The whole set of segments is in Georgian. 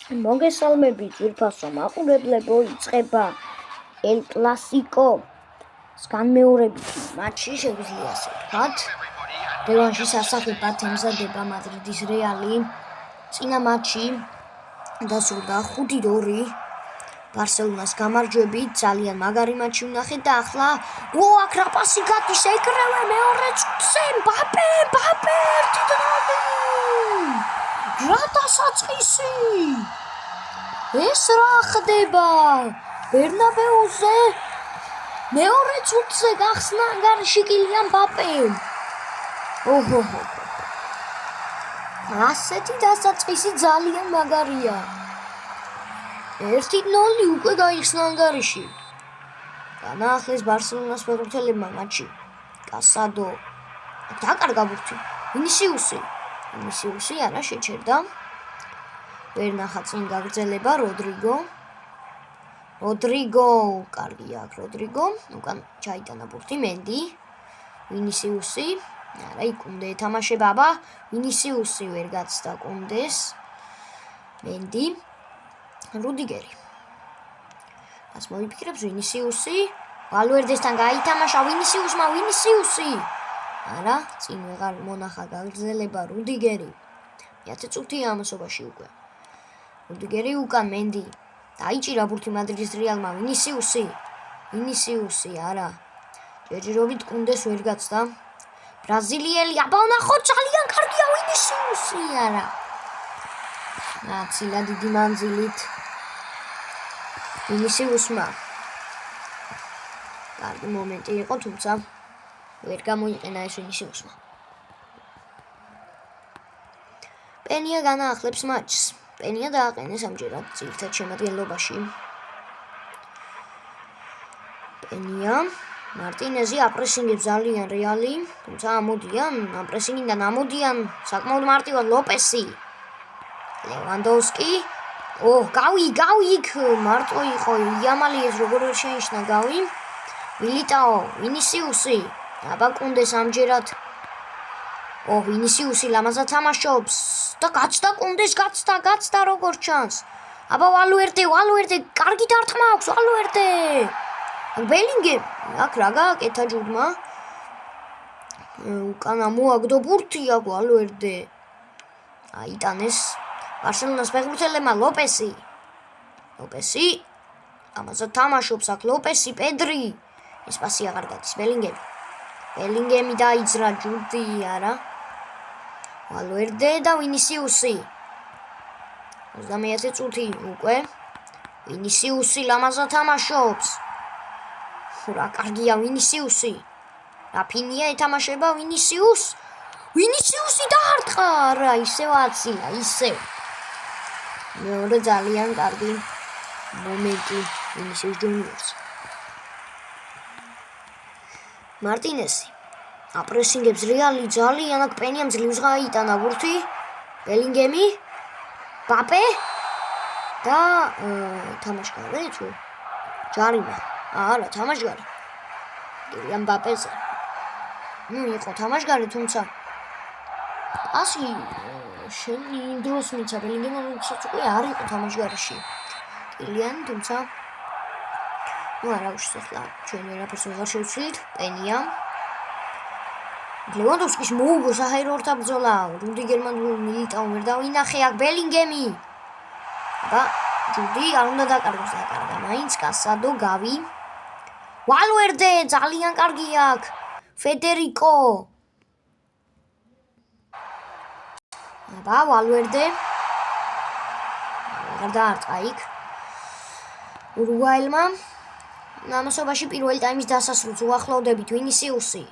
მოგესალმებით ძვირფასო მაყურებლებო, იწყება ელ კლასიკო განმეორებითი მატჩი, შეგვიძლია ასე ვთქვათ. რევანშის ასაღებად ემზადება მადრიდის რეალი. წინა მატჩი დასრულდა 5-2 ბარსელონას გამარჯვებით. ძალიან მაგარი მატჩი ვნახეთ და ახლა აქ რა პასი გადის ეკრევე მეორე წუთზე მბაპე 1-0. რა დასაწყისი! ეს რა ხდება? ბერნაბეუზე მეორე წუთზე გახსნა ანგარიში კილიან მბაპემ. ასეთი დასაწყისი ძალიან მაგარია. 1-0 უკვე გაიხსნა ანგარიში. განაახლეს ბარსელონას ფეხბურთელებმა მატჩი. კასადო დაკარგა ბურთი. ვინისიუსი არა შეჩერდა. ვერ ნახა წინ გაგრძელება როდრიგო კარგი აქ როდრიგო უკან ჩაიტანა ბურთი მენდი ვინისიუსი არა იქ უნდა ეთამაშება აბა ვინისიუსი ვერ გაცდა კონდეს მენდი რუდიგერი ას მოიფიქრებს ვინისიუსი ვალვერდესთან გაითამაშა ვინისიუსი არა წინ ვეღარ მონახა გაგრძელება რუდიგერი 10 წუთია ამასობაში უკვე რუდიგერი უკან მენდი დაიჭირა ბურთი მადრიდის რეალმა ვინისიუსი არა ჯერჯერობით კონდეს ვერ გაცდა ბრაზილიელი აბა ნახო ძალიან კარგია ვინისიუსი არა ცილა დიდი მანძილით ვინისიუსმა კარგი მომენტი იყო თუმცა ვერ გამოიყენა ეს ვინისიუსმა პენია განაახლებს მატჩს პენია დააყენეს ამჯერად ძირითად შემადგენლობაში. პენია მარტინეზი აპრესინგებს ძალიან რეალი, თუმცა ამოდიან საკმაოდ მარტივად ლოპესი. ლევანდოვსკი. გავი მარტო იყო იამალი ეს როგორ ვერ შენიშნა გავი. მილიტაო, ვინისიუსი. აბა კონდეს ამჯერად ვინისიუსი ლამაზად თამაშობს და გაცდა კონდეს გაცდა როგორ ჩანს აბა ვალვერდე კარგი დარტყმა აქვს ვალვერდე ბელინგემ აქ რა გააკეთა ჯურმა უკანა მოაგდო ბურთი აქ ვალვერდე აიტანეს ბარსელონას ფეხბურთელებმა ლოპესი ლამაზად თამაშობს აქ ლოპესი პედრი ეს პასი აღარ გადის ბელინგემი დაიძრა ჯურდი არა ვალვერდე და ვინისიუსი 21 წუთი უკვე ვინისიუსი ლამაზად თამაშობს რა კარგია ვინისიუსი რაფინია ეთამაშება ვინისიუსი დაარტყა რა ისევ აცილა მეორე ძალიან კარგი მომენტი ვინისიუს ჯუნიორს მარტინესი აპრესინგებს რეალი ძალიან აქ პენიამ ძლივს გაიტანა ბურთი ბელინგემი მბაპე და თამაშგარე თუ ჯარიმა არა თამაშგარე კილიან მბაპეზე იყო თამაშგარე თუმცა პასი შენი დროს მიცა ბელინგემმა როდესაც უკვე არ იყო თამაშგარეში კილიან თუმცა არა უშეხლა ჩვენ ვერაფერს ვეღარ შევცვლით პენია ლევანდოვსკის მოუგო საჰაერო ორთაბრძოლა რუდიგერმა მილიტაომ ვერ დავინახე აქ ბელინგემი აბა ჯუდი არ უნდა დაკარგოს დაკარგა მაინც კასადო გავი ვალვერდე ძალიან კარგია აქ ფედერიკო აბა ვალვერდე აღარ დაარტყა იქ ურუგვაელმა ამასობაში პირველი ტაიმის დასასრულს უახლოვდებით ვინისიუსი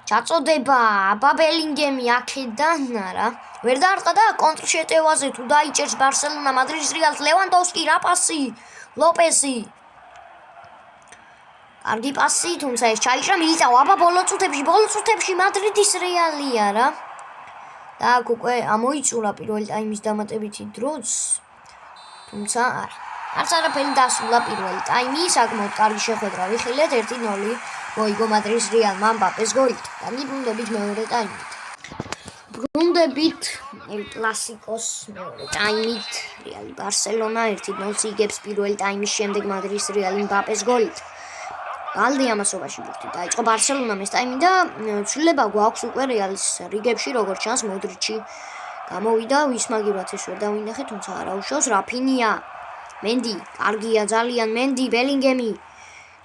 ჩაწოდება აბა ბელინგემი აქედან არა ვერ დაარტყა და კონტრშეტევაზე თუ დაიჭერს ბარსელონა მადრიდის რეალს ლევანდოვსკი რა პასი ლოპესი კარგი პასი თუმცა ეს ჩაიჭრა მილიტაო აბა ბოლო წუთებში მადრიდის რეალი არა და აქ უკვე ამოიწურა პირველი ტაიმის დამატებითი დროც თუმცა არა არც არაფერი დასრულა პირველი ტაიმი საკმაოდ კარგი შეხვედრა ვიხილეთ 1-0 მოიგო მადრიდის რეალმა მბაპეს გოლით და ნიბრუნდებით მეორე ტაიმით ბრუნდებით ელ კლასიკოს მეორე ტაიმით რეალი ბარსელონა 1-0 იგებს პირველი ტაიმის შემდეგ მადრიდის რეალი მბაპეს გოლით. ბალდე ამასობაში ბურთი დაიწყო ბარსელონამ ეს ტაიმი და ცვლილება გვაქვს უკვე რეალის რიგებში როგორც ჩანს მოდრიჩი გამოვიდა ვის მაგივრად ეს ვერ დავინახე თუმცა არა უშავს რაფინია მენდი კარგია ძალიან მენდი ბელინგემი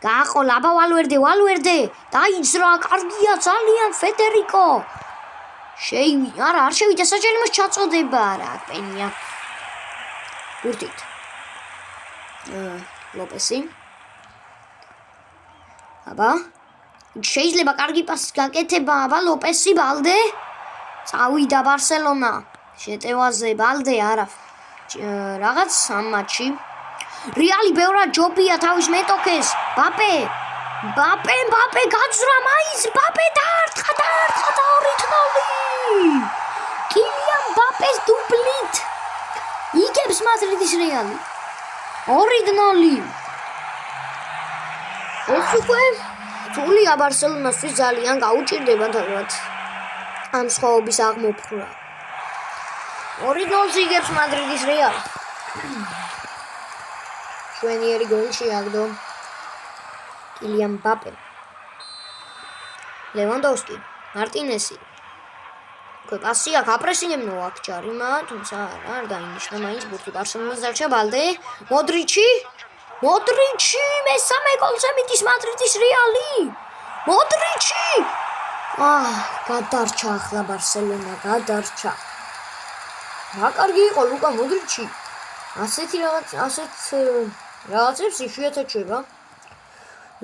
გააყო ლაბა ვალვერდე დაიძრა კარგია ძალიან ფედერიკო არა არ შევიდა საჭელიმოს ჩაწოდება რა პენია ბურთით ლოპესი აბა შეიძლება კარგი პასის გაკეთება აბა ლოპესი ბალდე წავიდა ბარსელონა შეტევაზე ბალდე არა რაღაც ამ მატჩი რეალი ბევრად ჯობია თავის მეტოქეს ბაპე გაძრა მაინც ბაპე დაარტყა 2-0 კილიან ბაპეს დუბლით იგებს მადრიდის რეალი 2-0 ეს უკვე თულია ბარსელონასთვის ძალიან გაუჭირდება თავად ამ სხვაობის აღმოფხვრა 2-0 იგებს მადრიდის რეალი შვენიერი გოლი შეაგდო კილიან მბაპემ ლევანდოვსკი მარტინესი პასი აქ აპრესინებნო აქ ჯარიმა თუმცა არ დაინიშნა მაინც ბურთი ბარსელონას დარჩა ბალდე მოდრიჩი მესამე გოლზე მიდის მადრიდის რეალი მოდრიჩი გადარჩა ახლა ბარსელონა რა კარგი იყო ლუკა მოდრიჩი ასეთ რაღაცებს იშვიათად შვება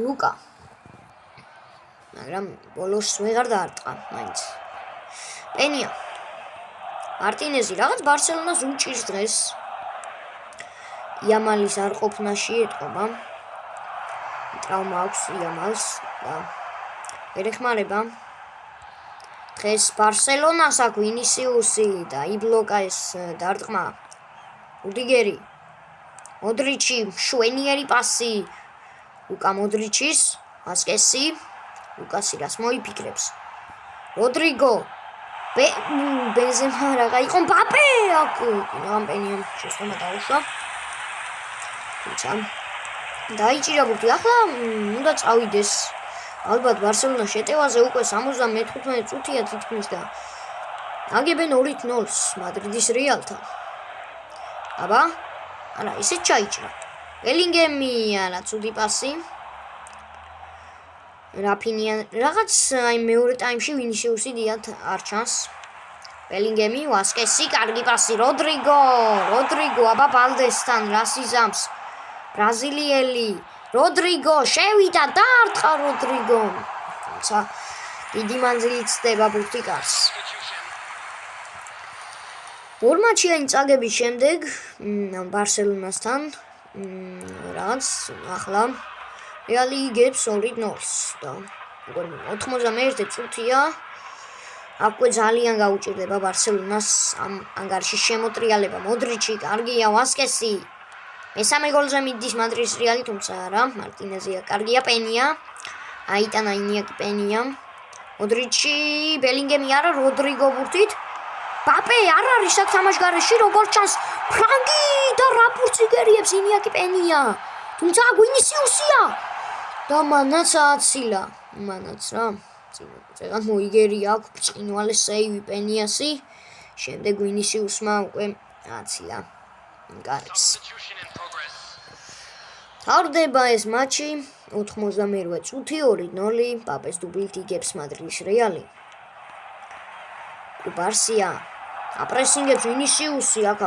ლუკა მაგრამ ბოლოს ვეღარ დაარტყა მაინც პენია მარტინეზი რაღაც ბარსელონას უჭირს დღეს იამალის არ ყოფნაში ეტყობა ტრავმა აქვს იამალს და ვერ ეხმარება დღეს ბარსელონას აქვს ვინისიუსი და იბლოკა ეს დარტყმა უდიგერი მოდრიჩი შვენიერი პასი ლუკა მოდრიჩის ასკესი ლუკასი რას მოიფიქრებს როდრიგო ბენზემა რაღა იყო მბაპე აქ კინამპენიამ შესწომა დაუშვა თუმცა დაიჭირა ბურთი ახლა უნდა წავიდეს ალბათ ბარსელონა შეტევაზე უკვე 75 წუთია თითქმის და აგებენ 2-0 მადრიდის რეალთან აბა არა ისე ჩაიჭრა ბელინგემი არა ცუდი პასი რაფინია რაღაც აი მეორე ტაიმში ვინისიუსი დიათ არ ჩანს ბელინგემი ვასკესი კარგი პასი როდრიგო აბა ბალდესთან რასიზამს ბრაზილიელი როდრიგო შევიდა დაარტყა როდრიგო თუმცა დიდი მანძილით ცდება ბურთი კარს ორ მატჩიანი წაგების შემდეგ ბარსელონასთან რაც ახლა რეალი იგებს 2-0 და 91 წუთია აკვე ძალიან გაუჭირდება ბარსელონას ამ ანგარიშში შემოტრიალება მოდრიჩი კარგია ვასკესი მესამე გოლზე მიდის მადრიდის რეალი თუმცა არა მარტინეზია კარგია პენია აიტანა ინიაკი პენია მოდრიჩი ბელინგემი არა როდრიგო ბურთით ბაპე არ არის აქ თამაშგარეში როგორ ჩანს ფრანგი და რაპურცი გერიებს ინიაკი პენია თუმცა ვინისიუსია და მანაც აცილა მანაც რა წეგან მოიგერია აქ ბრწყინვალე სეივი პენიასი შემდეგ ვინისიუსმა უკვე აცილა გარეს თავდება ეს მატჩი 98 წუთი 2-0 პაპეს დუბლით იგებს მადრიდის რეალი ბარსია აპრესინგებს ვინისიუსი აქ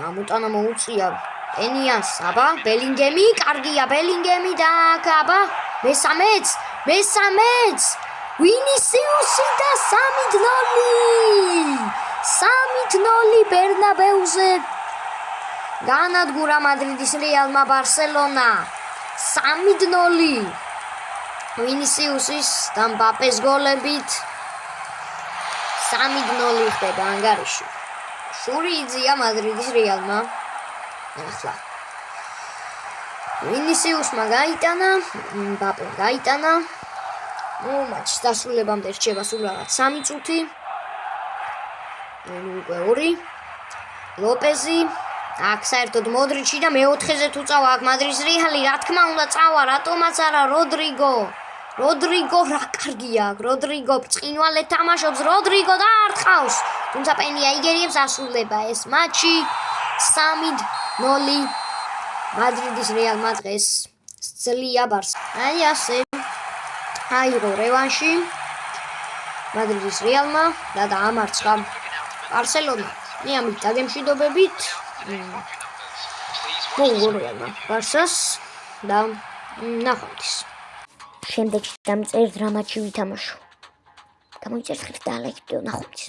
ამუტანა მოუწია პენიას აბა ბელინგემი კარგია ბელინგემი და აქ აბა მესამეც ვინისიუსი და 3-0 ბერნაბეუზე განადგურა მადრიდის რეალმა ბარსელონა 3-0 ვინისიუსის და მბაპეს გოლებით 3-0 ხდება ანგარიში შური იძლია მადრიდის რეალმა ახლა ვინისიუსმა გაიტანა მბაპემ გაიტანა მატჩის დასრულებამდე რჩება სულ რაღაც 3 წუთი უკვე 2 ლოპეზი აქ საერთოდ მოდრიჩი და მეოთხეზე თუ წავა აქ მადრიდის რეალი რა თქმა უნდა წავა რატომაც არა როდრიგო რა კარგია აქ როდრიგო ბრწყინვალედ თამაშობს როდრიგო და არტყავს თუმცა პენია იგერიებს ასრულდება ეს მატჩი 3-0 მადრიდის რეალმა დღეს სძლია ბარსა აი ასე აიღო რევანში მადრიდის რეალმა და დაამარცხა ბარსელონა ამით დაგემშვიდობებით მოუგორეალმა ბარსას და ნახვამდის შემდეგში დამწერთ რა მატჩი ვითამაშო გამოიწერთ ხერხი და ლაიქი ნახვამდის